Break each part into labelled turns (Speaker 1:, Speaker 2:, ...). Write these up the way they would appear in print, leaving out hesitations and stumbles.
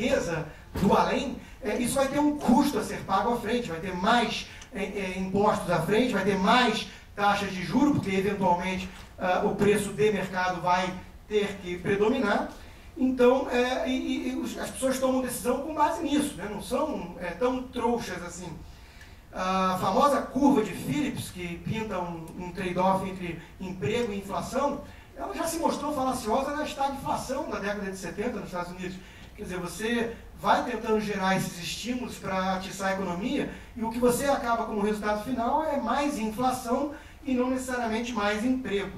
Speaker 1: riqueza do além, isso vai ter um custo a ser pago à frente, vai ter mais impostos à frente, vai ter mais taxas de juros, porque eventualmente o preço de mercado vai ter que predominar. Então, as pessoas tomam decisão com base nisso, né? Não são tão trouxas assim. A famosa curva de Phillips, que pinta um trade-off entre emprego e inflação, ela já se mostrou falaciosa na estagflação da década de 70 nos Estados Unidos. Quer dizer, você vai tentando gerar esses estímulos para atiçar a economia e o que você acaba como resultado final é mais inflação e não necessariamente mais emprego.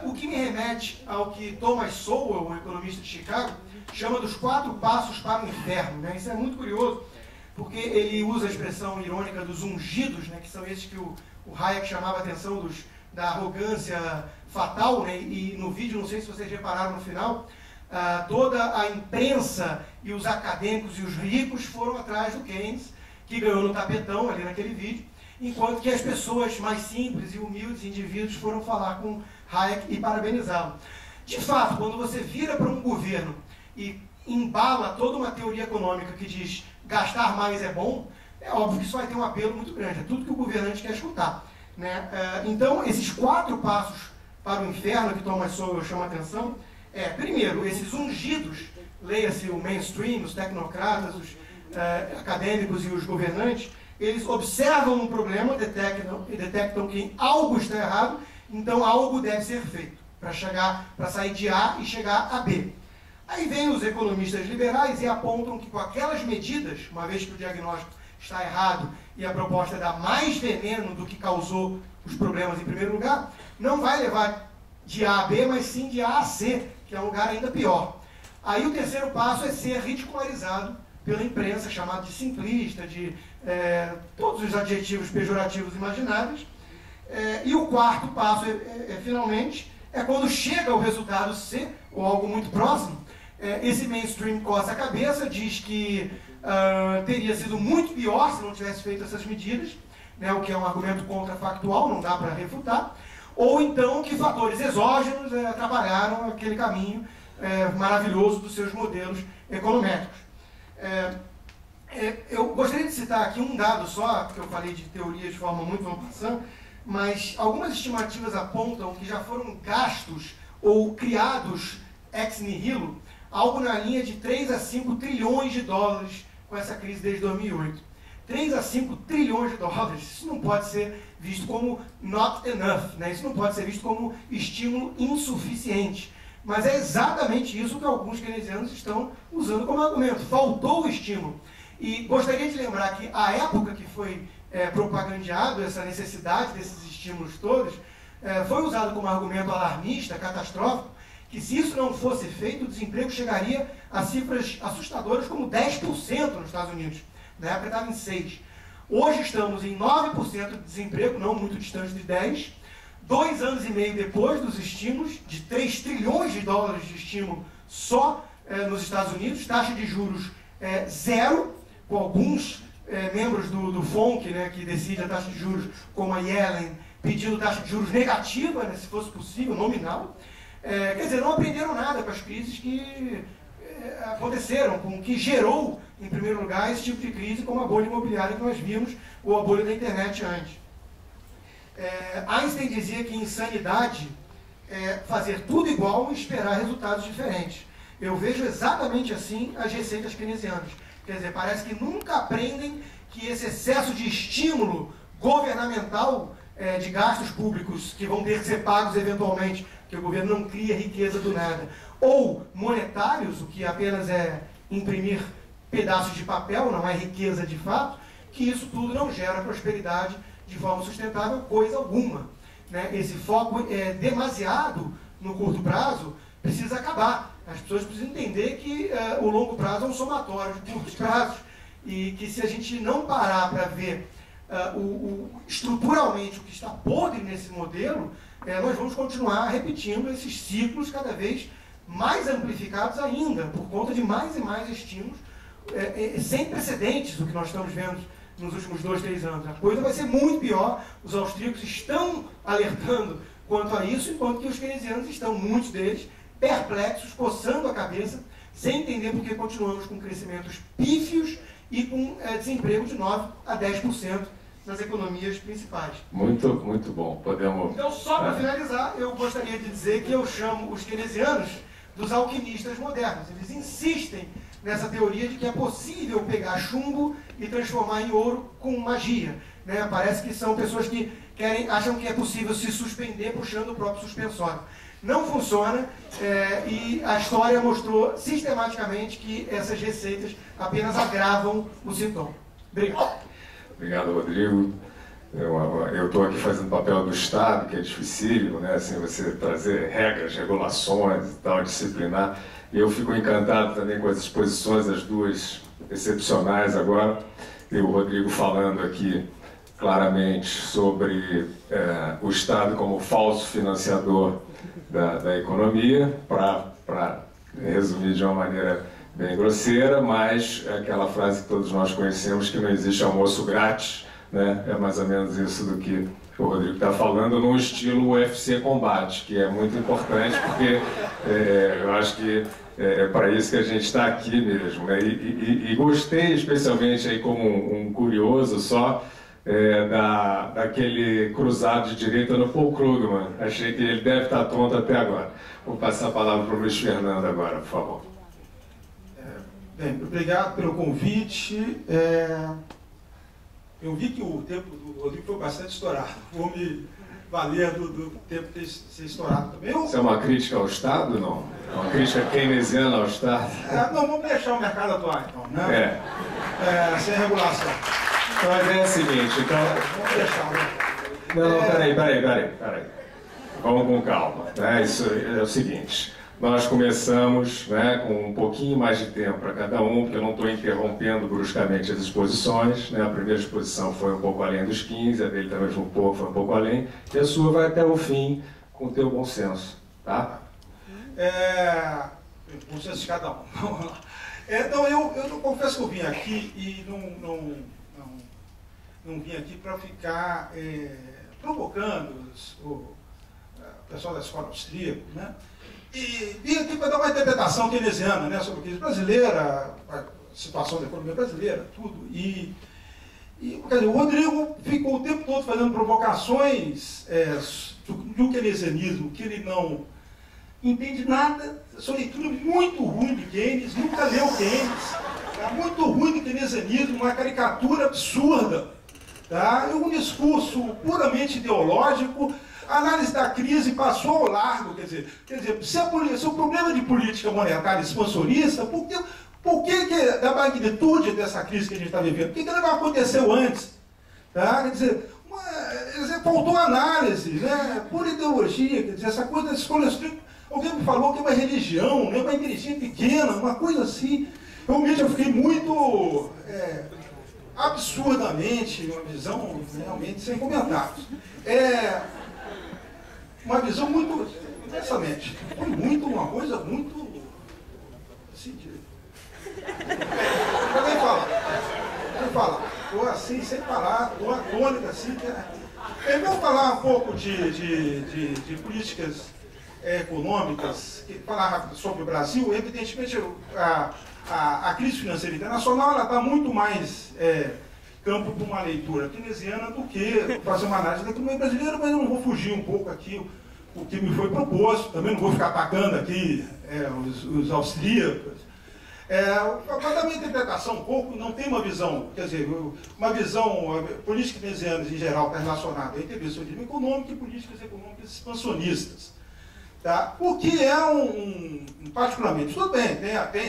Speaker 1: O que me remete ao que Thomas Sowell, o economista de Chicago, chama dos 4 passos para o inferno, né? Isso é muito curioso, porque ele usa a expressão irônica dos ungidos, né? Que são esses que o Hayek chamava a atenção da arrogância fatal, né? E no vídeo, não sei se vocês repararam no final, toda a imprensa e os acadêmicos e os ricos foram atrás do Keynes, que ganhou no tapetão ali naquele vídeo, enquanto que as pessoas mais simples e humildes indivíduos foram falar com Hayek e parabenizá-lo. De fato, quando você vira para um governo e embala toda uma teoria econômica que diz gastar mais é bom, é óbvio que isso vai ter um apelo muito grande, é tudo que o governante quer escutar, né? Então, esses 4 passos para o inferno que Thomas Sowell chama a atenção, primeiro, esses ungidos, leia-se o mainstream, os tecnocratas, os acadêmicos e os governantes, eles observam um problema, detectam que algo está errado, então algo deve ser feito para sair de A e chegar a B. Aí vem os economistas liberais e apontam que com aquelas medidas, uma vez que o diagnóstico está errado e a proposta dá mais veneno do que causou os problemas em primeiro lugar, não vai levar de A a B, mas sim de A a C, que é um lugar ainda pior. Aí o terceiro passo é ser ridicularizado pela imprensa, chamado de simplista, de todos os adjetivos pejorativos imagináveis. E o quarto passo, finalmente, é quando chega o resultado C, ou algo muito próximo, esse mainstream coça a cabeça, diz que teria sido muito pior se não tivesse feito essas medidas, né, o que é um argumento contrafactual, não dá para refutar, ou então que fatores exógenos atrapalharam aquele caminho maravilhoso dos seus modelos econométricos. Eu gostaria de citar aqui um dado só, porque eu falei de teoria de forma muito ampla, mas algumas estimativas apontam que já foram gastos ou criados ex nihilo algo na linha de 3 a 5 trilhões de dólares com essa crise desde 2008. 3 a 5 trilhões de dólares, isso não pode ser visto como not enough, né? Isso não pode ser visto como estímulo insuficiente. Mas é exatamente isso que alguns keynesianos estão usando como argumento. Faltou o estímulo. E gostaria de lembrar que a época que foi propagandeado essa necessidade desses estímulos todos, foi usado como argumento alarmista, catastrófico, que se isso não fosse feito, o desemprego chegaria a cifras assustadoras como 10% nos Estados Unidos. Na época estava em 6%. Hoje estamos em 9% de desemprego, não muito distante de 10%. 2 anos e meio depois dos estímulos, de 3 trilhões de dólares de estímulo só nos Estados Unidos, taxa de juros zero, com alguns membros do FONC, né, que decide a taxa de juros, como a Yellen, pedindo taxa de juros negativa, né, se fosse possível, nominal. Quer dizer, não aprenderam nada com as crises que aconteceram, com o que gerou, em primeiro lugar, esse tipo de crise, como a bolha imobiliária que nós vimos, ou a bolha da internet antes. Einstein dizia que insanidade é fazer tudo igual e esperar resultados diferentes. Eu vejo exatamente assim as receitas keynesianas. Quer dizer, parece que nunca aprendem que esse excesso de estímulo governamental de gastos públicos que vão ter que ser pagos eventualmente, porque o governo não cria riqueza do nada, ou monetários, o que apenas é imprimir pedaços de papel, não é riqueza de fato, que isso tudo não gera prosperidade de forma sustentável, coisa alguma, né? Esse foco demasiado no curto prazo precisa acabar. As pessoas precisam entender que o longo prazo é um somatório de curtos prazos e que se a gente não parar para ver estruturalmente o que está podre nesse modelo, nós vamos continuar repetindo esses ciclos cada vez mais amplificados ainda, por conta de mais e mais estímulos sem precedentes do que nós estamos vendo nos últimos 2, 3 anos. A coisa vai ser muito pior. Os austríacos estão alertando quanto a isso, enquanto que os keynesianos estão, muitos deles, perplexos, coçando a cabeça, sem entender por que continuamos com crescimentos pífios e com desemprego de 9% a 10% nas economias principais.
Speaker 2: Muito bom. Podemos...
Speaker 1: Então, só para finalizar, eu gostaria de dizer que eu chamo os keynesianos dos alquimistas modernos. Eles insistem nessa teoria de que é possível pegar chumbo e transformar em ouro com magia. Né? Parece que são pessoas que acham que é possível se suspender puxando o próprio suspensório. Não funciona, e a história mostrou sistematicamente que essas receitas apenas agravam o sintoma. Obrigado.
Speaker 2: Obrigado, Rodrigo. Eu estou aqui fazendo papel do Estado, que é dificílimo, né? Assim, você trazer regras, regulações e tal, disciplinar. E eu fico encantado também com as exposições, as duas excepcionais agora. E o Rodrigo falando aqui claramente sobre o Estado como falso financiador da economia, para resumir de uma maneira bem grosseira, mas é aquela frase que todos nós conhecemos, que não existe almoço grátis, né? É mais ou menos isso do que o Rodrigo está falando, num estilo UFC Combate, que é muito importante, porque eu acho que é para isso que a gente está aqui mesmo, né? E gostei especialmente aí como um curioso só, daquele cruzado de direita no Paul Krugman. Achei que ele deve estar tonto até agora. Vou passar a palavra para o Luiz Fernando agora, por favor.
Speaker 3: Bem, obrigado pelo convite. Eu vi que o tempo do Rodrigo foi bastante estourado. Vou me valer do tempo ter ser estourado também.
Speaker 2: Isso é uma crítica ao Estado, não? É uma crítica keynesiana ao Estado?
Speaker 3: Não, vamos deixar o mercado atuar, então, né? Sem regulação.
Speaker 2: Mas é o seguinte, então...
Speaker 3: Vamos deixar, né?
Speaker 2: Não, peraí. Vamos com calma, né? Isso é o seguinte, nós começamos, né, com um pouquinho mais de tempo para cada um, porque eu não estou interrompendo bruscamente as exposições, né? A primeira exposição foi um pouco além dos 15, a dele também foi um pouco além, e a sua vai até o fim com o teu bom senso, tá?
Speaker 3: Bom senso de cada um. Vamos lá. Então, eu confesso que eu vim aqui e não vim aqui para ficar provocando o pessoal da escola austríaca, né? E vim aqui para dar uma interpretação keynesiana, né, sobre a crise brasileira, a situação da economia brasileira, tudo. E quer dizer, o Rodrigo ficou o tempo todo fazendo provocações do keynesianismo, que ele não entende nada, sua leitura muito ruim de Keynes, nunca leu Keynes, tá? Muito ruim de keynesianismo, uma caricatura absurda, tá? Um discurso puramente ideológico. A análise da crise passou ao largo, quer dizer se o problema de política monetária expansionista, por que da magnitude dessa crise que a gente está vivendo? Por que ela não aconteceu antes? Tá? Quer dizer, faltou análise, né? Pura ideologia, quer dizer, essa coisa das escolas. Alguém me falou que é uma religião, né? Uma igreja pequena, uma coisa assim. Realmente eu fiquei muito absurdamente, uma visão realmente sem comentários. Uma visão muito, intensamente, foi uma coisa muito, assim, Alguém fala, estou assim, sem parar, estou atônica, assim, vamos falar um pouco de políticas econômicas, falar rápido sobre o Brasil. Evidentemente, a crise financeira internacional está muito mais campo para uma leitura keynesiana do que fazer uma análise da economia brasileira, mas eu não vou fugir um pouco aqui o que me foi proposto, também não vou ficar atacando aqui os austríacos. Para dar uma interpretação um pouco, não tem uma visão, quer dizer, uma visão política keynesiana em geral está relacionada a intervencionismo econômico e políticas econômicas expansionistas. Tá? O que particularmente, tudo bem,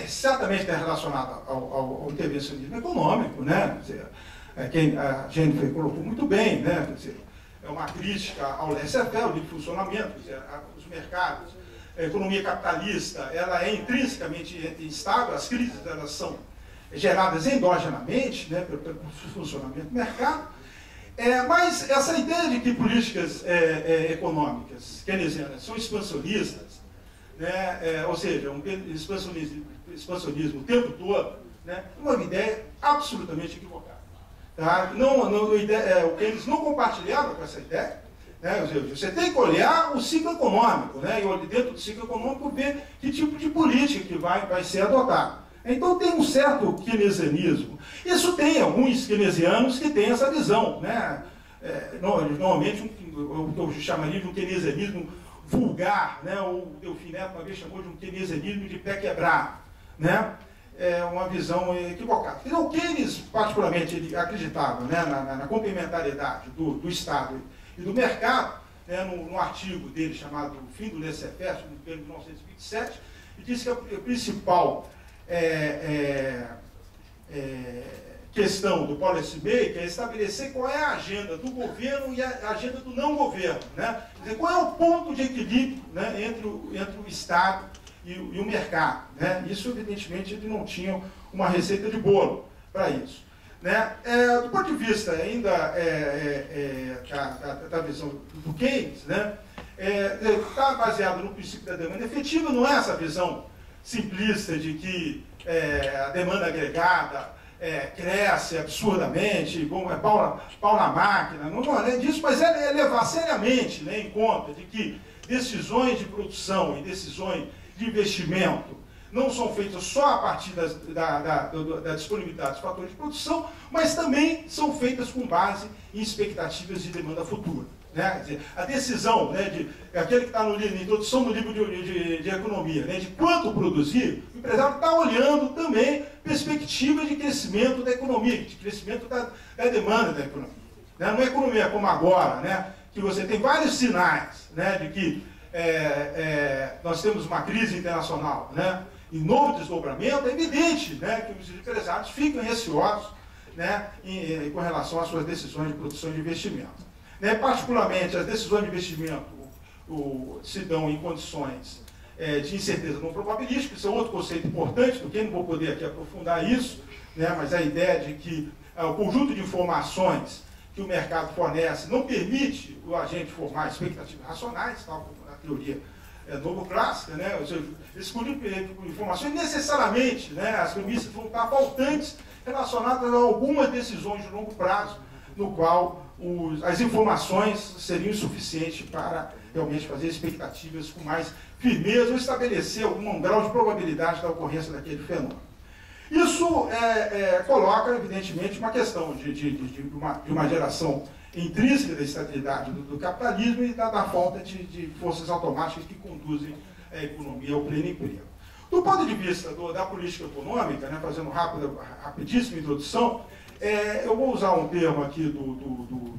Speaker 3: certamente está relacionado ao intervencionismo econômico, né? Quer dizer, a Jennifer colocou muito bem, né? Quer dizer, é uma crítica ao laissez-faire, ao livre funcionamento, quer dizer, os mercados, a economia capitalista, ela é intrinsecamente instável, as crises elas são geradas endogenamente, né, pelo funcionamento do mercado, mas essa ideia de que políticas econômicas keynesianas são expansionistas, né, ou seja, um expansionismo o tempo todo, né, é uma ideia absolutamente equivocada. Tá? O Keynes não compartilhava com essa ideia, Né? Você tem que olhar o ciclo econômico, né? E dentro do ciclo econômico ver que tipo de política que vai ser adotada. Então tem um certo keynesianismo. Isso tem alguns keynesianos que têm essa visão, né? Normalmente o que eu chamaria de um keynesianismo vulgar, né? O Delfim Neto uma vez chamou de um keynesianismo de pé quebrado, né? É uma visão equivocada. Então, o Keynes, particularmente, ele acreditava, né, na complementariedade do Estado e do mercado, né, num artigo dele chamado O Fim do Laissez-faire, de 1927, e disse que a principal questão do policymaker é estabelecer qual é a agenda do governo e a agenda do não governo, né? Quer dizer, qual é o ponto de equilíbrio, né, entre o Estado e o mercado, né? Isso, evidentemente, eles não tinham uma receita de bolo para isso, né? Do ponto de vista ainda da visão do Keynes, né, está baseado no princípio da demanda efetiva, não é essa visão simplista de que a demanda agregada cresce absurdamente, como pau na máquina, não é disso, mas é levar seriamente, né, em conta de que decisões de produção e decisões de investimento não são feitas só a partir da disponibilidade dos fatores de produção, mas também são feitas com base em expectativas de demanda futura. Né? Quer dizer, a decisão, né, aquele que está na introdução do livro de economia, né, de quanto produzir, o empresário está olhando também perspectivas de crescimento da economia, de crescimento da demanda da economia. Né? Não é economia como agora, né, que você tem vários sinais, né, de que nós temos uma crise internacional, né, e novo desdobramento. É evidente, né, que os empresários ficam receosos, né, com relação às suas decisões de produção e de investimento. Né, particularmente, as decisões de investimento se dão em condições de incerteza não probabilística. Isso é outro conceito importante, do que não vou poder aqui aprofundar isso, né, mas a ideia de que o conjunto de informações que o mercado fornece não permite o agente formar expectativas racionais, tal como a teoria novo-clássica, né, ou seja, esse conjunto de informações necessariamente, né, as premissas vão estar faltantes relacionadas a algumas decisões de longo prazo, no qual as informações seriam insuficientes para realmente fazer expectativas com mais firmeza ou estabelecer algum grau de probabilidade da ocorrência daquele fenômeno. Isso coloca, evidentemente, uma questão de uma geração intrínseca da estabilidade do capitalismo e da falta de forças automáticas que conduzem a economia ao pleno emprego. Do ponto de vista da política econômica, né, fazendo rapidíssima introdução, eu vou usar um termo aqui do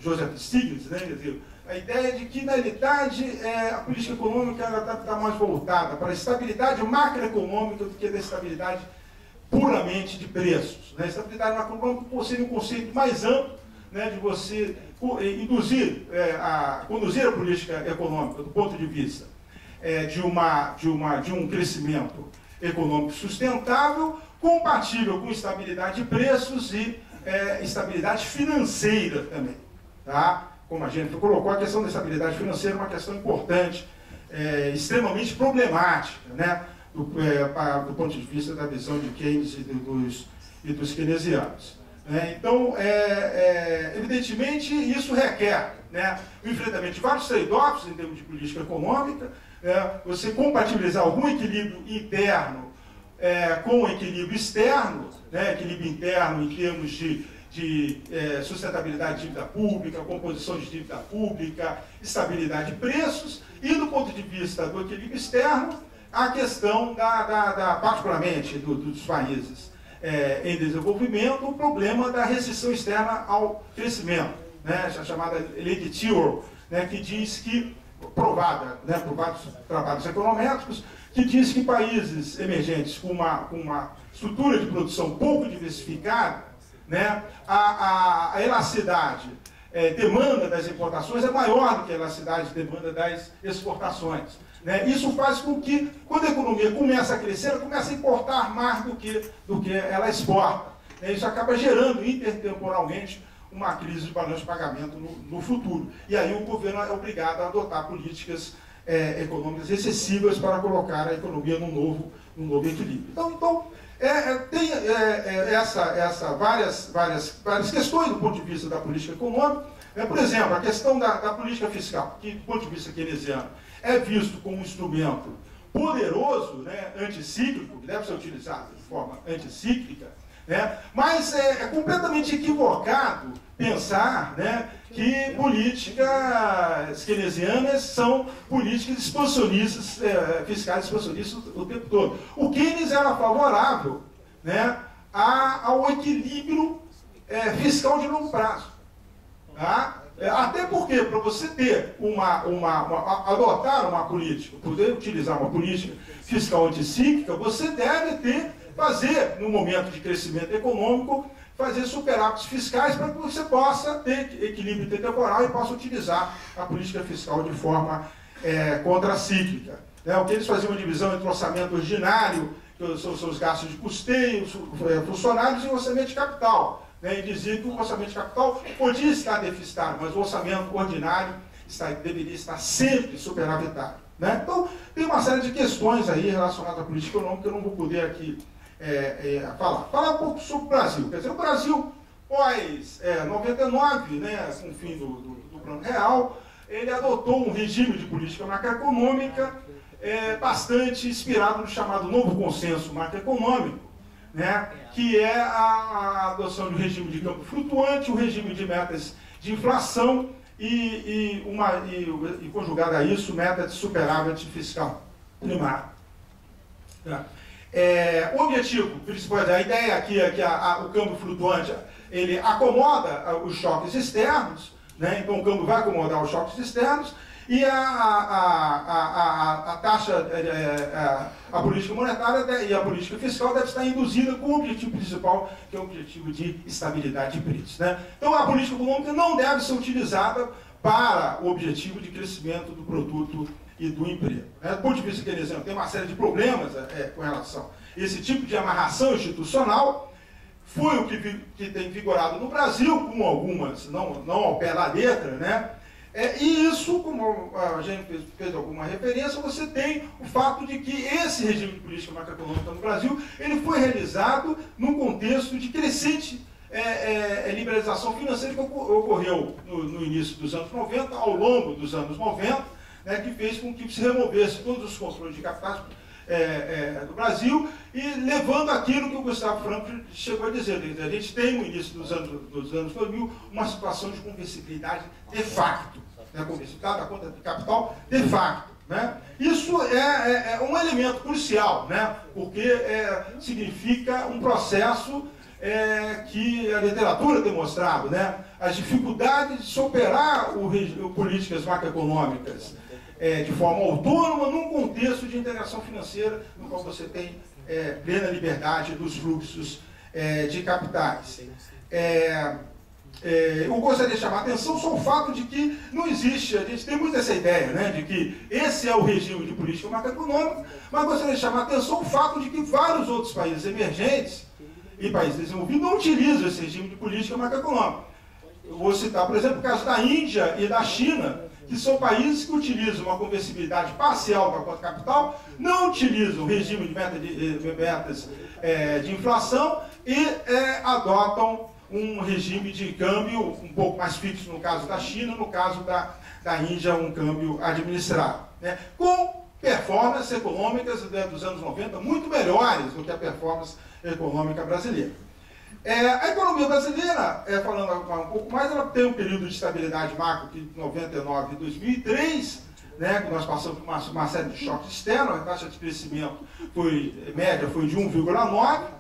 Speaker 3: Joseph Stiglitz, né, quer dizer, a ideia de que, na realidade, a política econômica está mais voltada para a estabilidade macroeconômica do que da estabilidade puramente de preços. Né? Estabilidade macroeconômica seria um conceito mais amplo, né, de você conduzir a política econômica do ponto de vista de um crescimento econômico sustentável, compatível com estabilidade de preços e estabilidade financeira também. Tá? Como a gente colocou, a questão da estabilidade financeira é uma questão importante, extremamente problemática, né? Do ponto de vista da visão de Keynes e dos keynesianos. Então, evidentemente, isso requer, né, o enfrentamento de vários trade-offs em termos de política econômica, você compatibilizar algum equilíbrio interno com o equilíbrio externo, né, equilíbrio interno em termos de sustentabilidade de dívida pública, composição de dívida pública, estabilidade de preços, e do ponto de vista do equilíbrio externo, a questão particularmente dos países em desenvolvimento, o problema da restrição externa ao crescimento, né, a chamada lei de Tyrrell, né, que diz que, provada, né, por vários trabalhos econométricos, que diz que países emergentes com uma estrutura de produção pouco diversificada, né, a elasticidade demanda das importações é maior do que a elasticidade de demanda das exportações. Né? Isso faz com que, quando a economia começa a crescer, ela começa a importar mais do que ela exporta. Né? Isso acaba gerando intertemporalmente uma crise de balanço de pagamento no futuro. E aí o governo é obrigado a adotar políticas econômicas excessivas para colocar a economia num novo equilíbrio. Então tem várias questões do ponto de vista da política econômica. Por exemplo, a questão da política fiscal, que do ponto de vista keynesiano é visto como um instrumento poderoso, né, anticíclico, que deve ser utilizado de forma anticíclica, né, mas é completamente equivocado pensar, né, que políticas keynesianas são políticas expansionistas, fiscais expansionistas o tempo todo. O Keynes era favorável, né, ao equilíbrio fiscal de longo prazo. Tá? Até porque, para você ter adotar uma política, poder utilizar uma política fiscal anticíclica, você deve fazer, no momento de crescimento econômico, fazer superávites fiscais para que você possa ter equilíbrio intertemporal e possa utilizar a política fiscal de forma contracíclica. O que eles faziam uma divisão entre o orçamento ordinário, que são os gastos de custeio, funcionários, e o orçamento de capital. E dizia que o orçamento de capital podia estar deficitário, mas o orçamento ordinário deveria estar sempre superavitário. Então, tem uma série de questões aí relacionadas à política econômica que eu não vou poder aqui falar. Falar um pouco sobre o Brasil. Quer dizer, o Brasil, pós 99, com o fim do Plano Real, ele adotou um regime de política macroeconômica bastante inspirado no chamado novo consenso macroeconômico, que é a adoção de um regime de campo flutuante, um regime de metas de inflação e conjugada a isso, meta de superávit fiscal primário. O objetivo principal, a ideia aqui é que o câmbio flutuante ele acomoda os choques externos, então o câmbio vai acomodar os choques externos, e a taxa, a política monetária e a política fiscal deve estar induzida com o objetivo principal, que é o objetivo de estabilidade de preços. Então a política econômica não deve ser utilizada para o objetivo de crescimento do produto e do emprego. Do ponto de vista keynesiano, tem uma série de problemas com relação a esse tipo de amarração institucional. Foi o que tem vigorado no Brasil, com algumas, não ao pé da letra, e isso, como a gente fez alguma referência, você tem o fato de que esse regime de política macroeconômica no Brasil, ele foi realizado num contexto de crescente liberalização financeira que ocorreu no início dos anos 90, ao longo dos anos 90, que fez com que se removesse todos os controles de capitais do Brasil, e levando aquilo que o Gustavo Franco chegou a dizer. A gente tem, no início dos anos 2000, uma situação de conversibilidade de facto, conversibilidade da conta de capital de facto. Isso é um elemento crucial, porque significa um processo que a literatura tem mostrado, as dificuldades de superar políticas macroeconômicas de forma autônoma num contexto de integração financeira no qual você tem plena liberdade dos fluxos de capitais. Eu gostaria de chamar a atenção só o fato de que não existe, a gente tem muito essa ideia, de que esse é o regime de política macroeconômica, mas gostaria de chamar a atenção o fato de que vários outros países emergentes e países desenvolvidos não utilizam esse regime de política macroeconômica. Eu vou citar, por exemplo, o caso da Índia e da China, que são países que utilizam uma conversibilidade parcial da cota capital, não utilizam o regime de metas de inflação e adotam um regime de câmbio um pouco mais fixo no caso da China, no caso da Índia, um câmbio administrado. Com performances econômicas dos anos 90 muito melhores do que a performance econômica brasileira. A economia brasileira, falando um pouco mais, ela tem um período de estabilidade macro de 99 e 2003, que nós passamos por uma série de choques externos. A taxa de crescimento média foi de 1,9,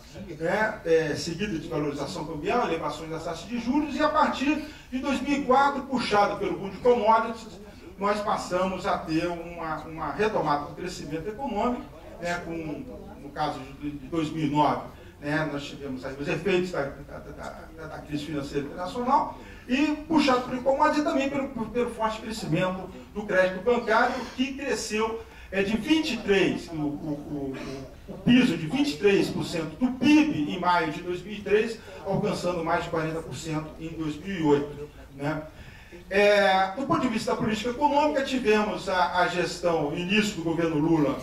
Speaker 3: seguida de valorização cambial, elevações das taxas de juros, e a partir de 2004, puxada pelo boom de commodities, nós passamos a ter uma retomada do crescimento econômico, no caso de 2009, nós tivemos aí os efeitos da crise financeira internacional, e puxado por commodities e também pelo forte crescimento do crédito bancário, que cresceu de 23%, o piso de 23% do PIB em maio de 2003, alcançando mais de 40% em 2008. Do ponto de vista da política econômica, tivemos a gestão, início do governo Lula,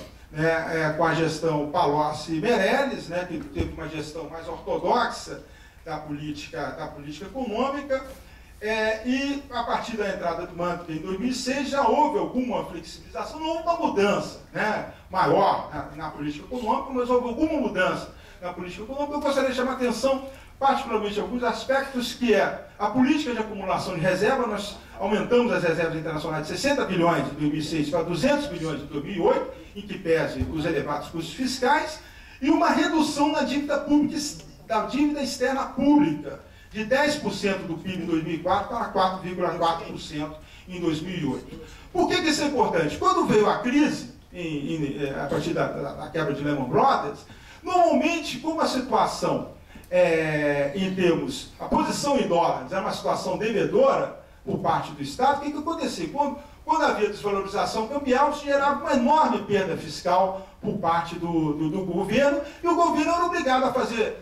Speaker 3: com a gestão Palocci e Meirelles, que teve uma gestão mais ortodoxa da política econômica, E a partir da entrada do Mantra em 2006 já houve alguma flexibilização, não houve uma mudança, né, maior na política econômica, mas houve alguma mudança na política econômica. Eu gostaria de chamar a atenção particularmente alguns aspectos, que é a política de acumulação de reserva. Nós aumentamos as reservas internacionais de 60 bilhões em 2006 para 200 bilhões em 2008, em que pese os elevados custos fiscais, e uma redução na dívida pública, da dívida externa pública, de 10% do PIB em 2004 para 4,4% em 2008. Por que isso é importante? Quando veio a crise, a partir da quebra de Lehman Brothers, normalmente, como a situação, em termos, a posição em dólares era uma situação devedora por parte do Estado, o que acontecia? Quando havia desvalorização cambial, se gerava uma enorme perda fiscal por parte do governo, e o governo era obrigado a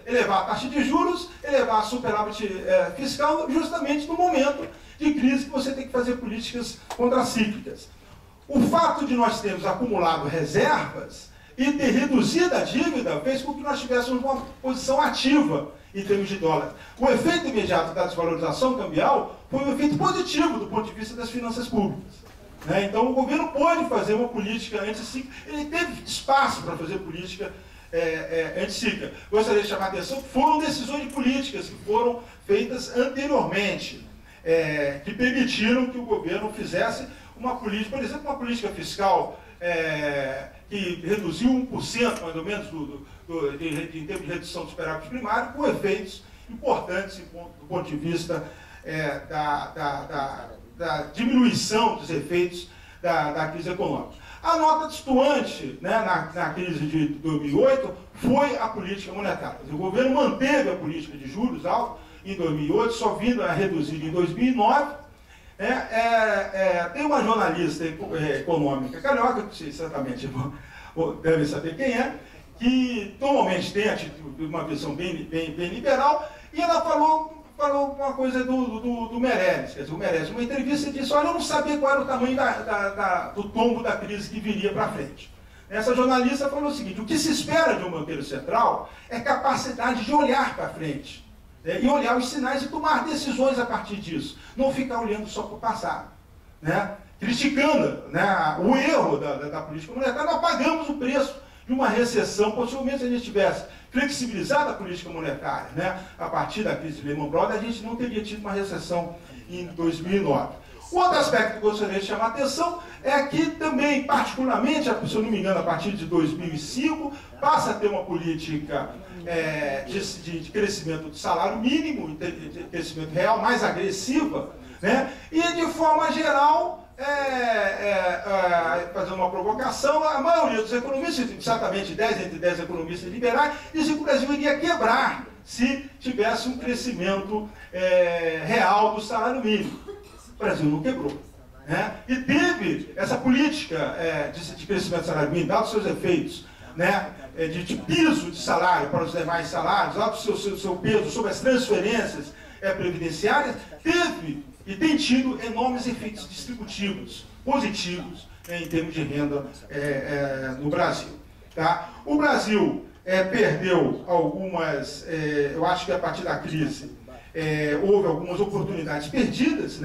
Speaker 3: elevar a taxa de juros, elevar a superávit fiscal, justamente no momento de crise que você tem que fazer políticas contracíclicas. O fato de nós termos acumulado reservas e ter reduzido a dívida fez com que nós tivéssemos uma posição ativa em termos de dólar. O efeito imediato da desvalorização cambial foi um efeito positivo do ponto de vista das finanças públicas. Então o governo pode fazer uma política anticíclica, ele teve espaço para fazer política anticíclica. Gostaria de chamar a atenção que foram decisões políticas que foram feitas anteriormente, que permitiram que o governo fizesse uma política, por exemplo, uma política fiscal que reduziu 1% mais ou menos em termos de redução do superávit primário, com efeitos importantes do ponto de vista da diminuição dos efeitos da crise econômica. A nota destoante, né, na crise de 2008 foi a política monetária. O governo manteve a política de juros alta em 2008, só vindo a reduzir em 2009. Tem uma jornalista econômica carioca, que vocês certamente devem saber quem é, que normalmente tem uma visão bem liberal, e ela falou uma coisa do Meirelles. Quer dizer, o Meirelles, numa entrevista, disse: olha, eu não sabia qual era o tamanho do tombo da crise que viria para frente. Essa jornalista falou o seguinte: o que se espera de um banqueiro central é capacidade de olhar para frente, e olhar os sinais e tomar decisões a partir disso, não ficar olhando só para o passado, criticando o erro da política monetária. Nós pagamos o preço de uma recessão. Possivelmente, se a gente tivesse flexibilizado a política monetária, a partir da crise de Lehman Brothers, a gente não teria tido uma recessão em 2009. Outro aspecto que eu gostaria de chamar a atenção é que também, particularmente, se eu não me engano, a partir de 2005, passa a ter uma política de crescimento do salário mínimo, de crescimento real mais agressiva, e de forma geral, fazendo uma provocação, a maioria dos economistas, certamente entre 10 economistas liberais, dizem que o Brasil iria quebrar se tivesse um crescimento real do salário mínimo. O Brasil não quebrou. E teve essa política de crescimento do salário mínimo, dados seus efeitos, de piso de salário para os demais salários, dado o seu peso sobre as transferências previdenciárias, teve e tem tido enormes efeitos distributivos positivos em termos de renda no Brasil. O Brasil perdeu algumas, eu acho que a partir da crise houve algumas oportunidades perdidas,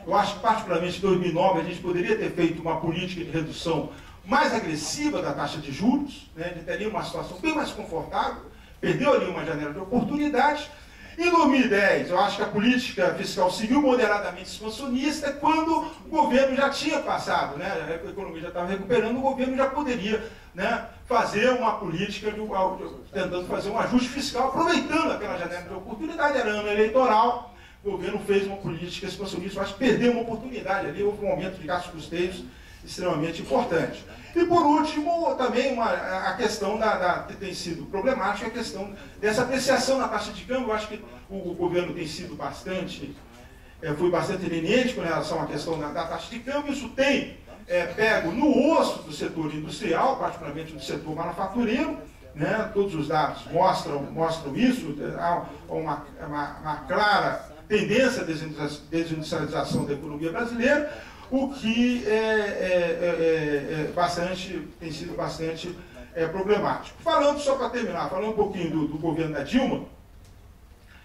Speaker 3: Eu acho que particularmente em 2009 a gente poderia ter feito uma política de redução mais agressiva da taxa de juros, teria uma situação bem mais confortável, perdeu ali uma janela de oportunidade. Em 2010, eu acho que a política fiscal seguiu moderadamente expansionista, quando o governo já tinha passado, a economia já estava recuperando, o governo já poderia fazer uma política, tentando fazer um ajuste fiscal, aproveitando aquela janela de oportunidade. Era ano eleitoral, o governo fez uma política expansionista, eu acho que perdeu uma oportunidade ali, houve um aumento de gastos custeiros extremamente importante. E por último, também a questão que tem sido problemática, a questão dessa apreciação na taxa de câmbio. Eu acho que o governo tem sido foi bastante leniente com relação à questão da taxa de câmbio. Isso tem pego no osso do setor industrial, particularmente do setor manufatureiro, Todos os dados mostram isso. Há uma clara tendência à desindustrialização da economia brasileira, o que tem sido bastante problemático. Falando, só para terminar, falando um pouquinho do governo da Dilma,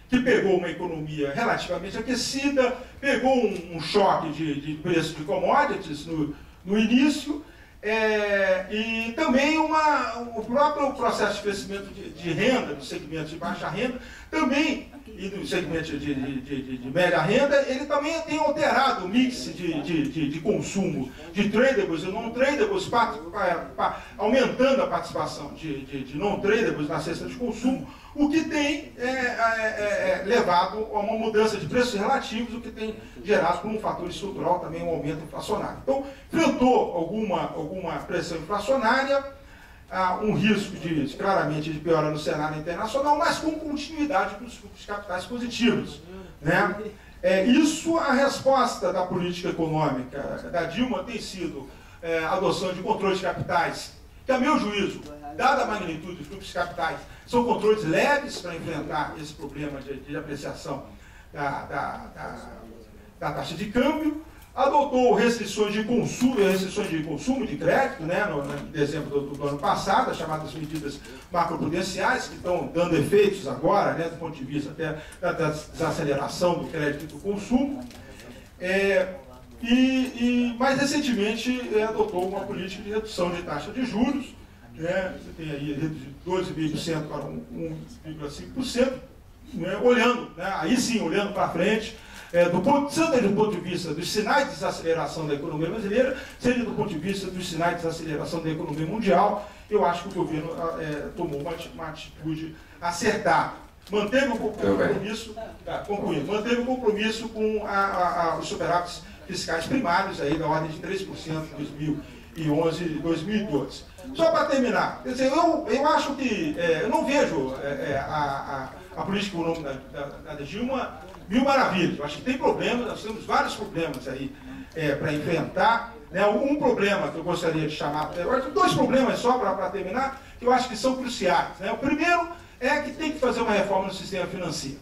Speaker 3: que pegou uma economia relativamente aquecida, pegou um choque de preço de commodities no início, e também o próprio processo de crescimento de renda, do segmento de baixa renda, também, e do segmento de média renda, ele também tem alterado o mix de consumo de tradables e non-tradables, aumentando a participação de non-tradables na cesta de consumo, o que tem levado a uma mudança de preços relativos, o que tem gerado como um fator estrutural também um aumento inflacionário. Então, enfrentou alguma pressão inflacionária, um risco claramente de piora no cenário internacional, mas com continuidade dos fluxos de capitais positivos, né? Isso, a resposta da política econômica da Dilma tem sido a adoção de controles de capitais, que, a meu juízo, dada a magnitude dos fluxos de capitais, são controles leves para enfrentar esse problema de apreciação da taxa de câmbio. Adotou restrições de consumo de crédito, né, em dezembro do ano passado, as chamadas medidas macroprudenciais, que estão dando efeitos agora, né, do ponto de vista até da desaceleração do crédito e do consumo. Mais recentemente adotou uma política de redução de taxa de juros, né, você tem aí de 12,5% para 1,5%, né, olhando, né, aí sim, olhando para frente, seja do ponto de vista dos sinais de desaceleração da economia brasileira, seja do ponto de vista dos sinais de desaceleração da economia mundial, eu acho que o governo tomou uma atitude acertada. Manteve o compromisso, manteve o compromisso com os superávites fiscais primários aí da ordem de 3% em 2011 e 2012. Só para terminar, quer dizer, eu acho que eu não vejo a política econômica da Dilma mil maravilhas. Eu acho que tem problemas, nós temos vários problemas aí para enfrentar. Né? Um problema que eu gostaria de chamar, dois problemas só para terminar, que eu acho que são cruciais. Né? O primeiro é que tem que fazer uma reforma no sistema financeiro.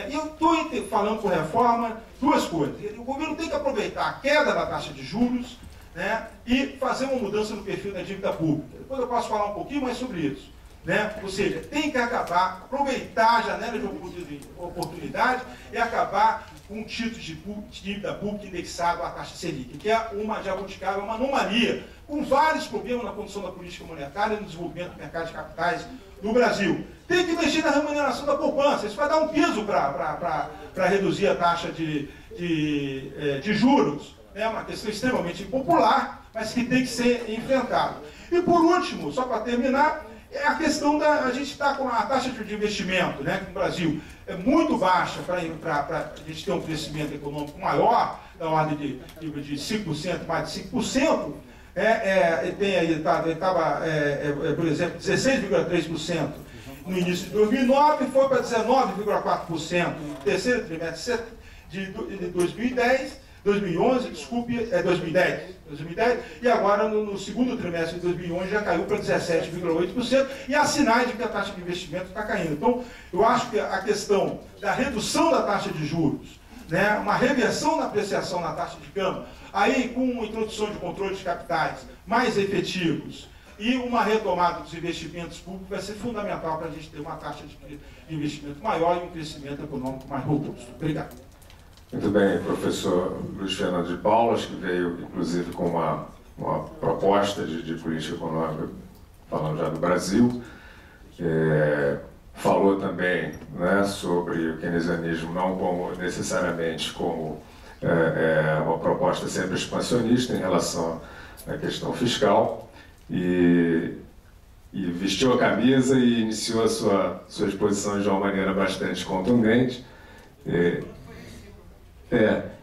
Speaker 3: E eu estou falando por reforma duas coisas. O governo tem que aproveitar a queda da taxa de juros, né, e fazer uma mudança no perfil da dívida pública. Depois eu posso falar um pouquinho mais sobre isso. Né? Ou seja, tem que acabar, aproveitar a janela de oportunidade e acabar com um título de dívida pública indexado à taxa Selic, que é uma jabuticaba, uma anomalia, com vários problemas na condução da política monetária e no desenvolvimento do mercado de capitais no Brasil. Tem que mexer na remuneração da poupança, isso vai dar um peso para reduzir a taxa de juros. É uma questão extremamente impopular, mas que tem que ser enfrentada. E por último, só para terminar, é a questão a gente está com a taxa de investimento, né, que no Brasil é muito baixa para a gente ter um crescimento econômico maior, da ordem de 5%, mais de 5%, estava, por exemplo, 16,3% no início de 2009, foi para 19,4% no terceiro trimestre de 2011, desculpe, 2010, e agora no segundo trimestre de 2011 já caiu para 17,8%, e há sinais de que a taxa de investimento está caindo. Então, eu acho que a questão da redução da taxa de juros, né, uma reversão na apreciação na taxa de câmbio, aí com a introdução de controles de capitais mais efetivos e uma retomada dos investimentos públicos vai ser fundamental para a gente ter uma taxa de investimento maior e um crescimento econômico mais robusto. Obrigado.
Speaker 2: Muito bem, professor Luiz Fernando de Paulas, que veio, inclusive, com uma proposta de política econômica, falando já do Brasil. Falou também, né, sobre o keynesianismo, não necessariamente como uma proposta sempre expansionista em relação à questão fiscal, e vestiu a camisa e iniciou a sua exposição de uma maneira bastante contundente.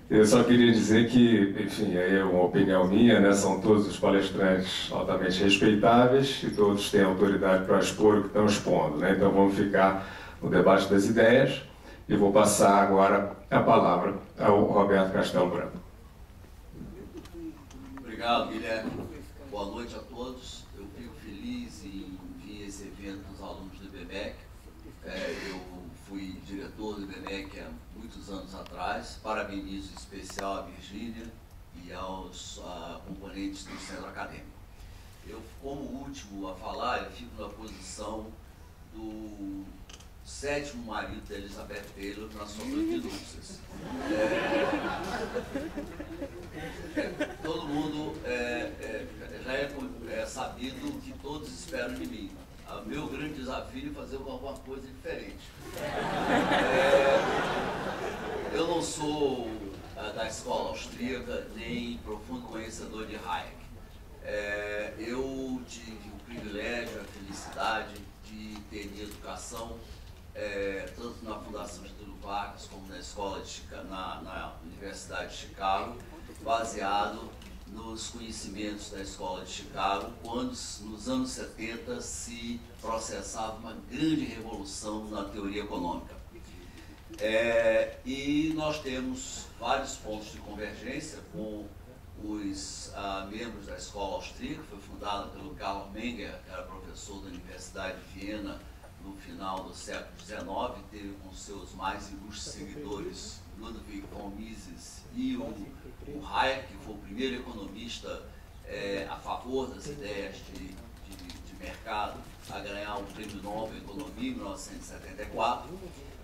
Speaker 2: Eu só queria dizer que, enfim, aí é uma opinião minha, né? São todos os palestrantes altamente respeitáveis e todos têm autoridade para expor o que estão expondo, né? Então vamos ficar no debate das ideias e vou passar agora a palavra ao Roberto Castelo Branco.
Speaker 4: Obrigado, Guilherme. Boa noite a todos. Eu fico feliz em vir esse evento dos alunos do IBMEC. Eu fui diretor do IBMEC há muitos anos atrás. Parabenizo em especial a Virgínia e aos componentes do centro acadêmico. Eu, como último a falar, eu fico na posição do 7º marido da Elizabeth Taylor na sua noite de núpcias. Todo mundo já é sabido que todos esperam de mim. O meu grande desafio é fazer alguma coisa diferente. Eu não sou da escola austríaca, nem profundo conhecedor de Hayek. Eu tive o privilégio, a felicidade de ter minha educação, tanto na Fundação Getúlio Vargas como na escola de na Universidade de Chicago, baseado nos conhecimentos da escola de Chicago, quando nos anos 70 se processava uma grande revolução na teoria econômica. E nós temos vários pontos de convergência com os membros da escola austríaca, que foi fundada pelo Karl Menger, que era professor da Universidade de Viena no final do século XIX, teve com seus mais ilustres seguidores Ludwig von Mises e o Hayek, que foi o primeiro economista a favor das ideias de mercado, a ganhar o Prêmio Nobel em Economia em 1974,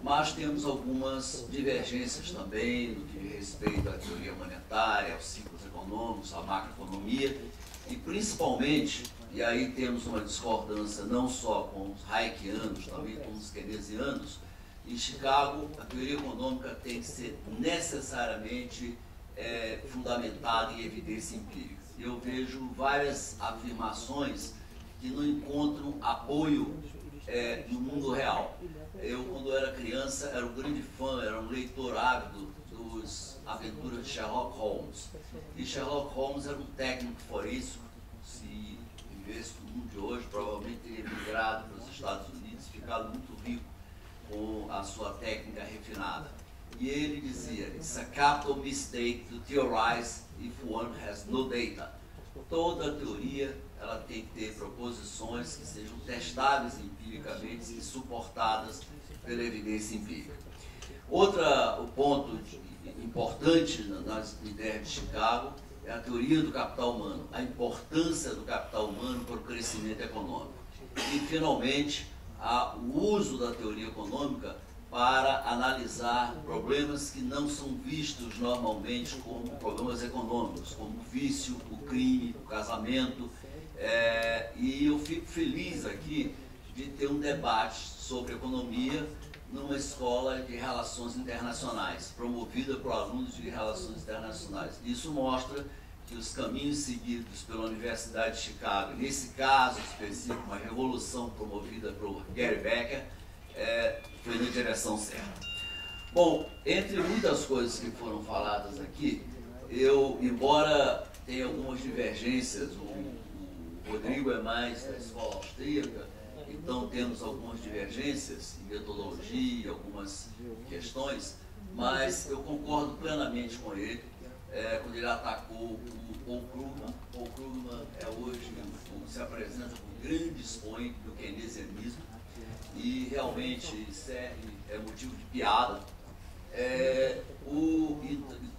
Speaker 4: mas temos algumas divergências também no que diz respeito à teoria monetária, aos ciclos econômicos, à macroeconomia, e principalmente, e aí temos uma discordância não só com os Hayekianos, também com os keynesianos. Em Chicago, a teoria econômica tem que ser necessariamente fundamentada em evidência empírica. Eu vejo várias afirmações que não encontram apoio no mundo real. Eu, quando era criança, era um grande fã, era um leitor ávido dos aventuras de Sherlock Holmes. E Sherlock Holmes era um técnico forense. Se vivesse no mundo de hoje, provavelmente teria migrado para os Estados Unidos, ficado muito rico com a sua técnica refinada. E ele dizia: "It's a capital mistake to theorize if one has no data." Toda teoria ela tem que ter proposições que sejam testáveis empiricamente e suportadas pela evidência empírica. Outro ponto importante nas ideias de Chicago é a teoria do capital humano, a importância do capital humano para o crescimento econômico. E, finalmente, o uso da teoria econômica para analisar problemas que não são vistos normalmente como problemas econômicos, como o vício, o crime, o casamento. E eu fico feliz aqui de ter um debate sobre economia numa escola de relações internacionais, promovida por alunos de relações internacionais. Isso mostra que os caminhos seguidos pela Universidade de Chicago, nesse caso específico, uma revolução promovida por Gary Becker, foi na direção certa. Bom, entre muitas coisas que foram faladas aqui, embora tenha algumas divergências, o Rodrigo é mais da escola austríaca, então temos algumas divergências em metodologia, algumas questões, mas eu concordo plenamente com ele quando ele atacou o Paul Krugman. Paul Krugman hoje se apresenta como grande expoente do keynesianismo e realmente isso é motivo de piada.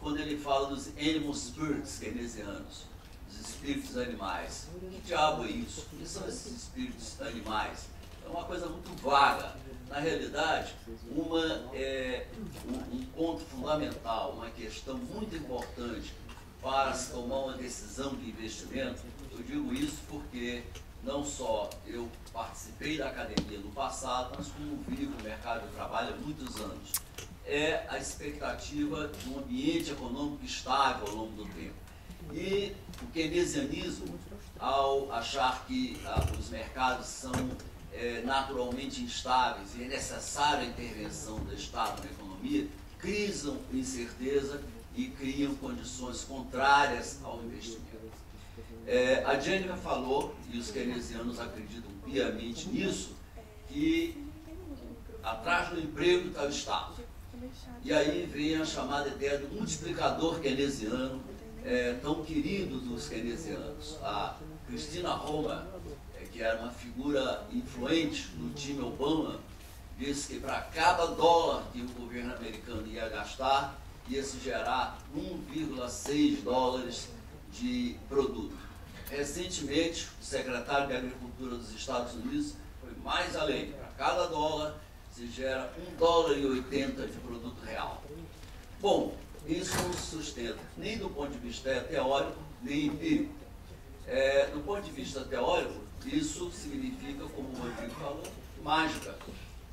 Speaker 4: Quando ele fala dos animal spirits keynesianos, os espíritos animais, que diabo é isso? O que são esses espíritos animais? É uma coisa muito vaga. Na realidade, um ponto fundamental, uma questão muito importante para se tomar uma decisão de investimento, eu digo isso porque não só eu participei da academia no passado, mas como vivo no mercado de trabalho há muitos anos, é a expectativa de um ambiente econômico estável ao longo do tempo. E o keynesianismo, ao achar que os mercados são naturalmente instáveis e é necessária a intervenção do Estado na economia, criam incerteza e criam condições contrárias ao investimento. A Jennifer falou, e os keynesianos acreditam piamente nisso, que atrás do emprego está o Estado. E aí vem a chamada ideia do multiplicador keynesiano, tão querido dos keynesianos. A Christina Homer, que era uma figura influente no time Obama, disse que para cada dólar que o governo americano ia gastar, ia se gerar 1,6 dólares de produto. Recentemente, o secretário de Agricultura dos Estados Unidos foi mais além. Para cada dólar se gera $1,80 de produto real. Bom, isso não se sustenta nem do ponto de vista teórico, nem empírico. Do ponto de vista teórico, isso significa, como o Rodrigo falou, mágica.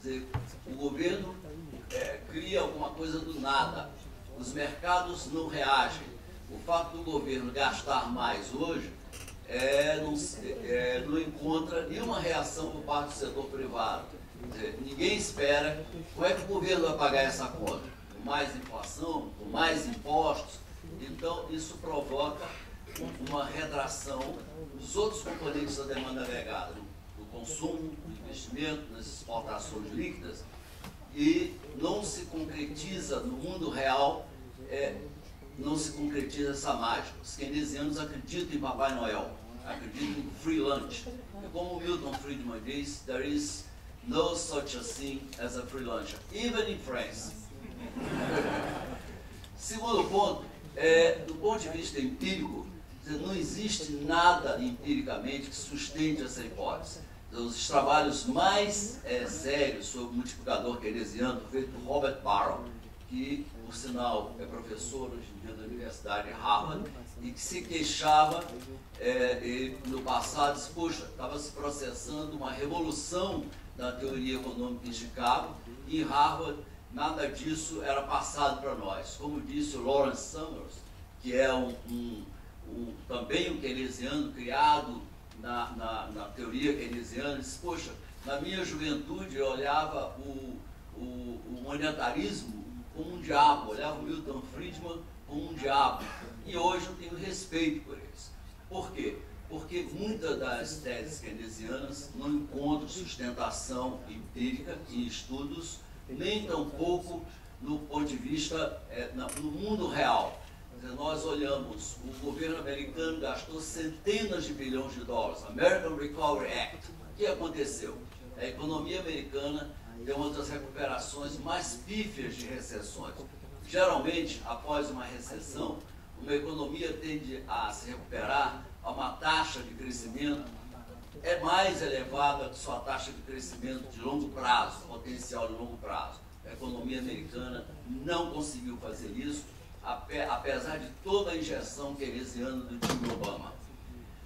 Speaker 4: Quer dizer, o governo cria alguma coisa do nada, os mercados não reagem. O fato do governo gastar mais hoje não encontra nenhuma reação por parte do setor privado. Quer dizer, ninguém espera como é que o governo vai pagar essa conta. Com mais inflação, com mais impostos. Então, isso provoca uma retração dos outros componentes da demanda agregada, do consumo, do investimento, das exportações líquidas, e não se concretiza no mundo real, não se concretiza essa mágica. Os keynesianos acreditam em Papai Noel, acreditam em free lunch. E como Milton Friedman diz, there is no such a thing as a free lunch, even in France. Segundo ponto, do ponto de vista empírico, não existe nada empiricamente que sustente essa hipótese. Os trabalhos mais sérios sobre o multiplicador keynesiano, feito por Robert Barrow, que, por sinal, é professor hoje em dia da Universidade de Harvard, e que se queixava, no passado, disse, poxa, estava se processando uma revolução da teoria econômica em Chicago, e em Harvard nada disso era passado para nós. Como disse o Lawrence Summers, que é também um keynesiano criado na teoria keynesiana, disse, poxa, na minha juventude eu olhava o monetarismo como um diabo, olhava o Milton Friedman como um diabo, e hoje eu tenho respeito por eles. Por quê? Porque muitas das teses keynesianas não encontram sustentação empírica em estudos, nem tampouco no ponto de vista no mundo real. Nós olhamos, o governo americano gastou centenas de bilhões de dólares, American Recovery Act. O que aconteceu? A economia americana tem uma das recuperações mais pífias de recessões. Geralmente, após uma recessão, uma economia tende a se recuperar a uma taxa de crescimento mais elevada que sua taxa de crescimento de longo prazo, potencial de longo prazo. A economia americana não conseguiu fazer isso, apesar de toda a injeção keynesiana do time Obama.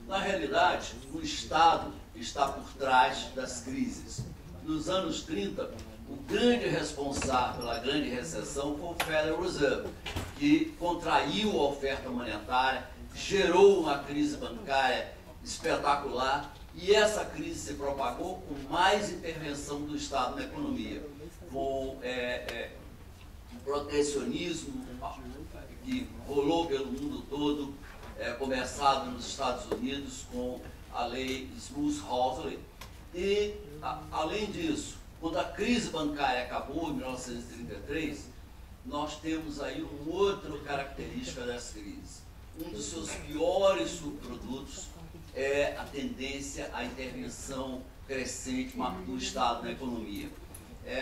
Speaker 4: Na realidade, o Estado está por trás das crises. Nos anos 30, o grande responsável pela grande recessão foi o Federal Reserve, que contraiu a oferta monetária, gerou uma crise bancária espetacular, e essa crise se propagou com mais intervenção do Estado na economia, com protecionismo que rolou pelo mundo todo, começado nos Estados Unidos com a lei Smoot-Hawley. E, além disso, quando a crise bancária acabou em 1933, nós temos aí uma outra característica dessa crise. Um dos seus piores subprodutos é a tendência à intervenção crescente do Estado na economia.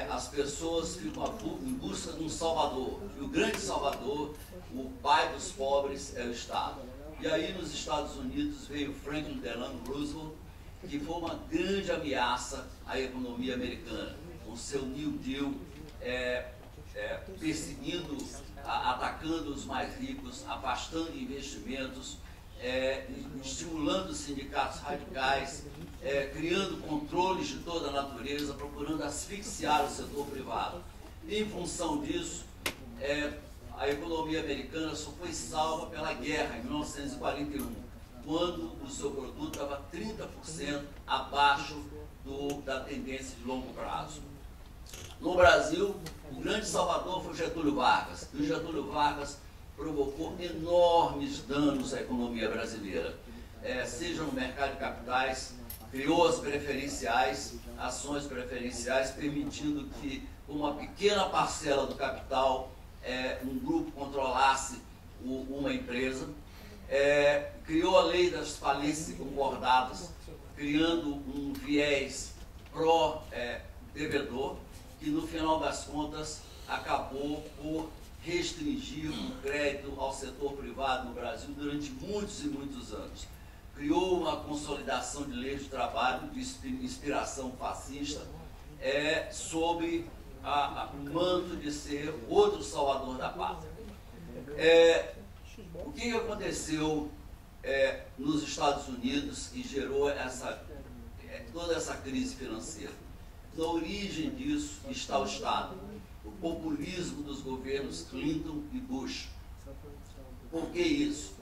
Speaker 4: As pessoas ficam em busca de um salvador, e o grande salvador, o pai dos pobres, é o Estado. E aí nos Estados Unidos veio Franklin Delano Roosevelt, que foi uma grande ameaça à economia americana, com seu New Deal, perseguindo, atacando os mais ricos, afastando investimentos, estimulando os sindicatos radicais, criando controles de toda a natureza, procurando asfixiar o setor privado. Em função disso, a economia americana só foi salva pela guerra, em 1941, quando o seu produto estava 30% abaixo da tendência de longo prazo. No Brasil, o grande salvador foi Getúlio Vargas, e o Getúlio Vargas provocou enormes danos à economia brasileira, seja no mercado de capitais, criou as preferenciais, ações preferenciais, permitindo que uma pequena parcela do capital, um grupo controlasse uma empresa, criou a lei das falências concordadas, criando um viés pró-devedor, que no final das contas acabou por restringir o crédito ao setor privado no Brasil durante muitos e muitos anos. Criou uma consolidação de leis de trabalho de inspiração fascista, sob o manto de ser outro salvador da pátria. O que aconteceu nos Estados Unidos que gerou toda essa crise financeira? Na origem disso está o Estado, o populismo dos governos Clinton e Bush. Por que isso?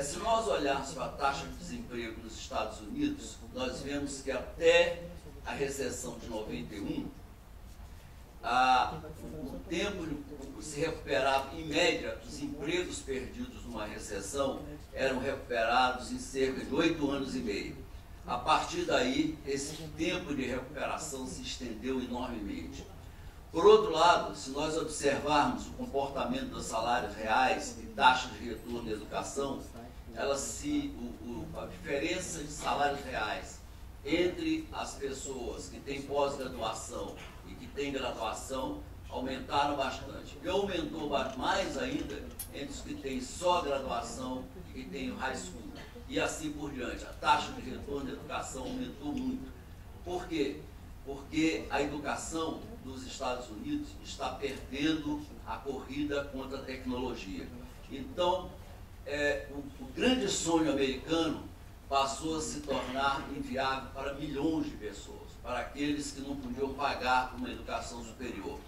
Speaker 4: Se nós olharmos para a taxa de desemprego nos Estados Unidos, nós vemos que até a recessão de 91, o tempo de se recuperar, em média, os empregos perdidos numa recessão eram recuperados em cerca de 8 anos e meio. A partir daí, esse tempo de recuperação se estendeu enormemente. Por outro lado, se nós observarmos o comportamento dos salários reais e taxas de retorno da educação, a diferença de salários reais entre as pessoas que têm pós-graduação e que têm graduação aumentaram bastante. E aumentou mais ainda entre os que têm só graduação e que têm o high school. E assim por diante. A taxa de retorno da educação aumentou muito. Por quê? Porque a educação dos Estados Unidos está perdendo a corrida contra a tecnologia. Então, o grande sonho americano passou a se tornar inviável para milhões de pessoas, para aqueles que não podiam pagar uma educação superior.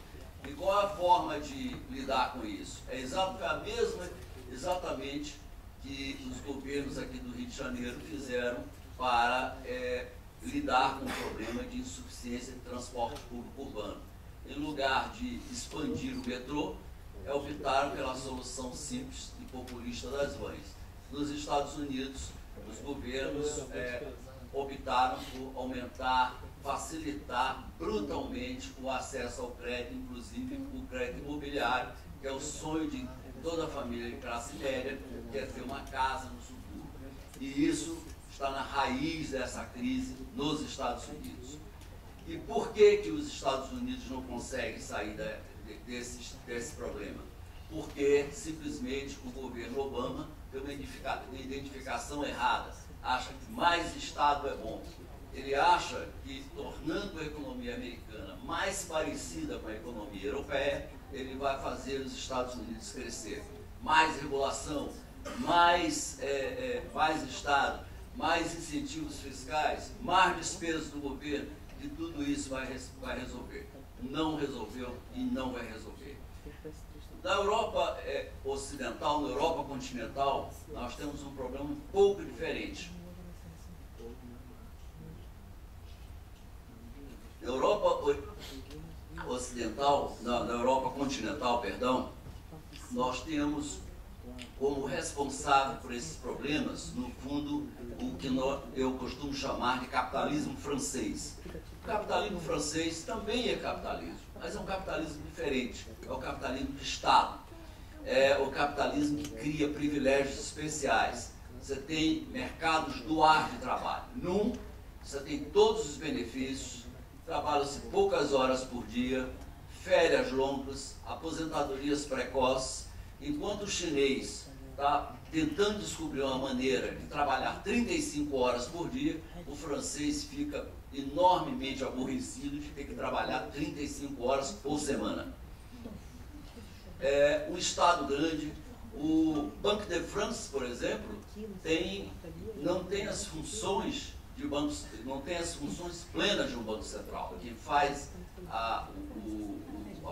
Speaker 4: E qual é a forma de lidar com isso? É exatamente que os governos aqui do Rio de Janeiro fizeram para lidar com o problema de insuficiência de transporte público urbano. Em lugar de expandir o metrô, optaram pela solução simples e populista das vans. Nos Estados Unidos, os governos optaram por aumentar, facilitar brutalmente o acesso ao crédito, inclusive o crédito imobiliário, que é o sonho de toda a família de classe média, que é ter uma casa no subúrbio. E isso está na raiz dessa crise nos Estados Unidos. E por que os Estados Unidos não conseguem sair desse problema? Porque simplesmente o governo Obama tem uma identificação errada, acha que mais Estado é bom. Ele acha que, tornando a economia americana mais parecida com a economia europeia, ele vai fazer os Estados Unidos crescer. Mais regulação, mais Estado, mais incentivos fiscais, mais despesas do governo, e tudo isso vai resolver. Não resolveu e não vai resolver. Na Europa ocidental, na Europa continental, nós temos um problema um pouco diferente. Na Europa ocidental, na Europa continental, perdão, nós temos como responsável por esses problemas, no fundo, o que eu costumo chamar de capitalismo francês. O capitalismo francês também é capitalismo, mas é um capitalismo diferente. É o capitalismo de Estado. É o capitalismo que cria privilégios especiais. Você tem mercados duais de trabalho. Num, você tem todos os benefícios, trabalha-se poucas horas por dia, férias longas, aposentadorias precoces, enquanto o chinês está tentando descobrir uma maneira de trabalhar 35 horas por dia, o francês fica enormemente aborrecido de ter que trabalhar 35 horas por semana. Um Estado grande, o Banque de France, por exemplo, não tem as funções de bancos, não tem as funções plenas de um banco central. Quem faz a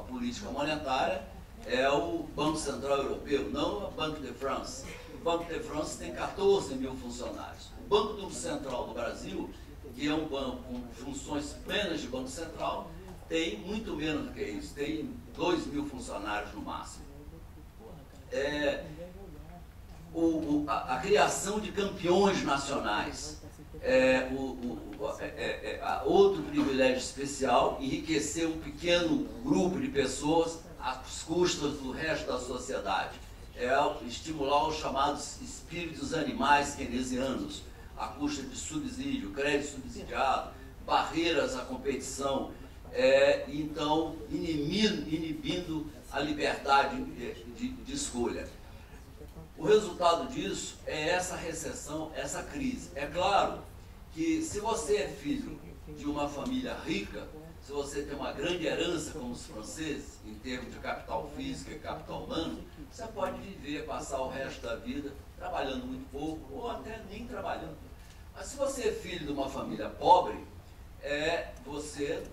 Speaker 4: política monetária é o Banco Central Europeu, não o Banque de France. O Banque de France tem 14 mil funcionários. O Banco Central do Brasil, que é um banco com funções plenas de Banco Central, tem muito menos do que isso, tem 2 mil funcionários no máximo. A criação de campeões nacionais, outro privilégio especial, enriquecer um pequeno grupo de pessoas às custas do resto da sociedade. Estimular os chamados espíritos animais keynesianos, à custa de subsídio, crédito subsidiado, barreiras à competição, então inibindo a liberdade de escolha. O resultado disso é essa recessão, essa crise. É claro que se você é filho de uma família rica, se você tem uma grande herança como os franceses, em termos de capital físico e capital humano, você pode viver, passar o resto da vida trabalhando muito pouco ou até nem trabalhando. Mas se você é filho de uma família pobre, você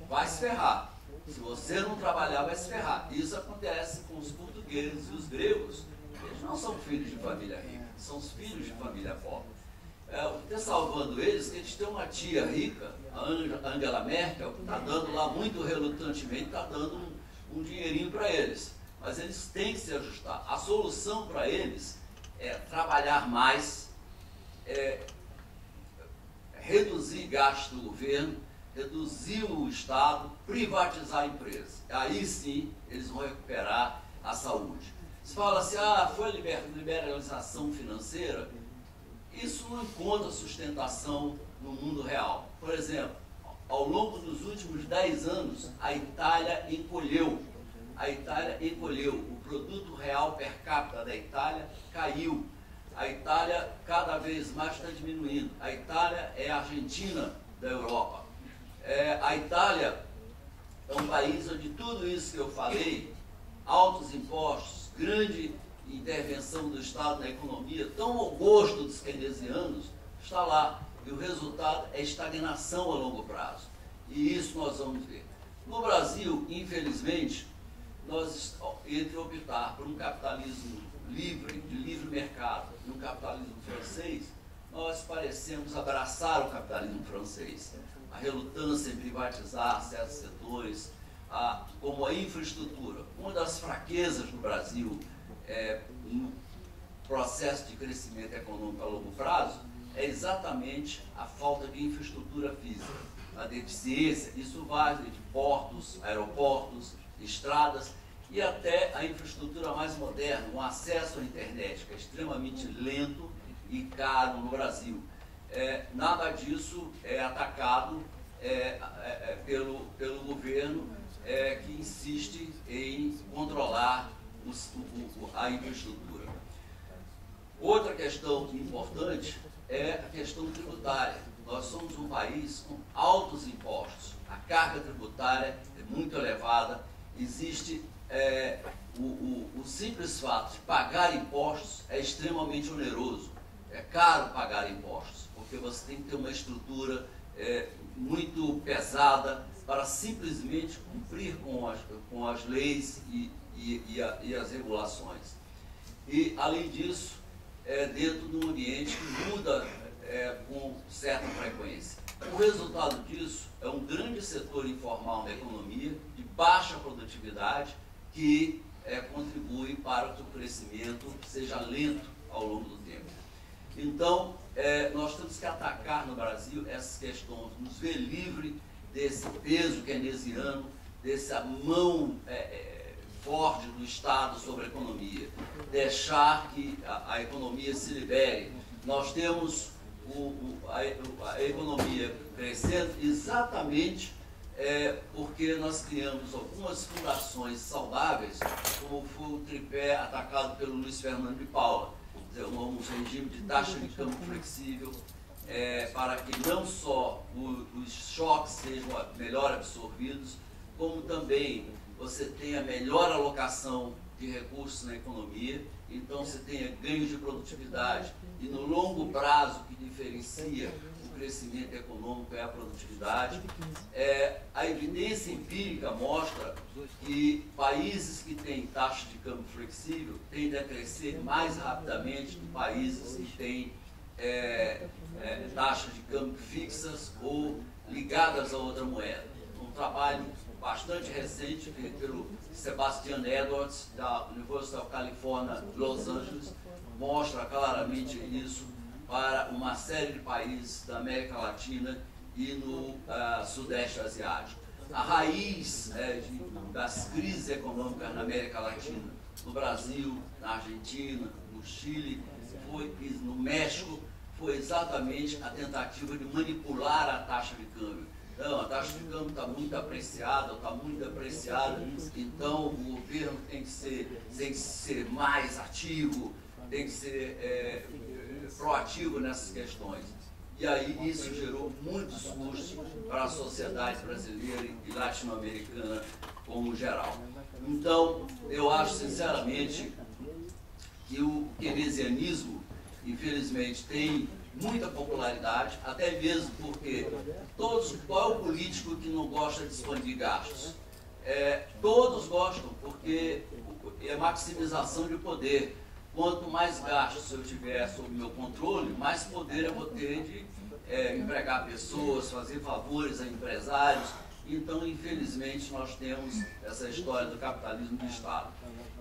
Speaker 4: vai se ferrar. Se você não trabalhar, vai se ferrar. Isso acontece com os portugueses e os gregos. Eles não são filhos de família rica, são os filhos de família pobre. O que está salvando eles é que eles têm uma tia rica, a Angela Merkel, que está dando lá muito relutantemente, está dando um dinheirinho para eles. Mas eles têm que se ajustar. A solução para eles é trabalhar mais, reduzir gasto do governo, reduzir o Estado, privatizar a empresa. Aí sim eles vão recuperar a saúde. Se fala assim, foi liberalização financeira, isso não encontra sustentação no mundo real. Por exemplo, ao longo dos últimos 10 anos, a Itália encolheu. O produto real per capita da Itália caiu. A Itália cada vez mais está diminuindo. A Itália é a Argentina da Europa. A Itália é um país onde tudo isso que eu falei, altos impostos, grande intervenção do Estado na economia, tão ao gosto dos keynesianos, está lá. E o resultado é estagnação a longo prazo. E isso nós vamos ver. No Brasil, infelizmente, nós, entre optar por um capitalismo livre, de livre mercado, e um capitalismo francês, nós parecemos abraçar o capitalismo francês. A relutância em privatizar certos setores, como a infraestrutura. Uma das fraquezas do Brasil no processo de crescimento econômico a longo prazo é exatamente a falta de infraestrutura física, a deficiência. Isso vai de portos, aeroportos, estradas e até a infraestrutura mais moderna, um acesso à internet que é extremamente lento e caro no Brasil. Nada disso é atacado pelo governo que insiste em controlar a infraestrutura. Outra questão importante é a questão tributária. Nós somos um país com altos impostos. A carga tributária é muito elevada. Existe o simples fato de pagar impostos é extremamente oneroso. É caro pagar impostos, porque você tem que ter uma estrutura muito pesada para simplesmente cumprir com as leis e as regulações. E, além disso, dentro de um ambiente que muda com certa frequência. O resultado disso é um grande setor informal na economia, de baixa produtividade, que contribui para que o crescimento seja lento ao longo do tempo. Então, nós temos que atacar no Brasil essas questões, nos ver livre desse peso keynesiano, dessa mão forte do Estado sobre a economia, deixar que a economia se libere. Nós temos a economia crescendo exatamente porque nós criamos algumas fundações saudáveis, como foi o tripé atacado pelo Luiz Fernando de Paula, um regime de taxa de câmbio flexível, para que não só os choques sejam melhor absorvidos, como também você tenha melhor alocação de recursos na economia, então você tenha ganhos de produtividade e no longo prazo que diferencia o crescimento econômico é a produtividade. A evidência empírica mostra que países que têm taxa de câmbio flexível tendem a crescer mais rapidamente do que países que têm taxas de câmbio fixas ou ligadas a outra moeda. Um trabalho bastante recente feito pelo Sebastian Edwards, da University of California, Los Angeles, mostra claramente isso para uma série de países da América Latina e no Sudeste Asiático. A raiz das crises econômicas na América Latina, no Brasil, na Argentina, no Chile, no México, foi exatamente a tentativa de manipular a taxa de câmbio. Então, a taxa de câmbio está muito apreciada, então o governo tem que ser mais ativo, tem que ser proativo nessas questões. E aí isso gerou muitos custos para a sociedade brasileira e latino-americana como geral. Então, eu acho sinceramente que o keynesianismo, infelizmente, tem muita popularidade, até mesmo porque qual é o político que não gosta de expandir gastos? Todos gostam, porque é maximização de poder. Quanto mais gastos eu tiver sob meu controle, mais poder eu vou ter de empregar pessoas, fazer favores a empresários. Então, infelizmente, nós temos essa história do capitalismo de Estado.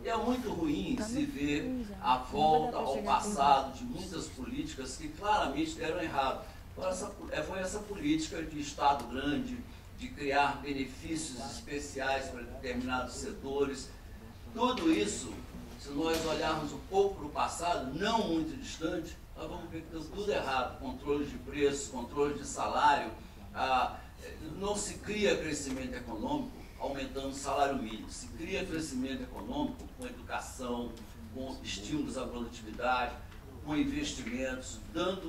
Speaker 4: E é muito ruim se ver a volta ao passado de muitas políticas que claramente deram errado. Foi essa política de Estado grande, de criar benefícios especiais para determinados setores. Tudo isso, se nós olharmos um pouco para o passado, não muito distante, nós vamos ver que deu tudo errado. Controle de preços, controle de salário, não se cria crescimento econômico aumentando o salário mínimo. Se cria crescimento econômico com educação, com estímulos à produtividade, com investimentos, dando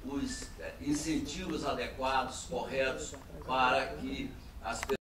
Speaker 4: os incentivos adequados, corretos, para que as pessoas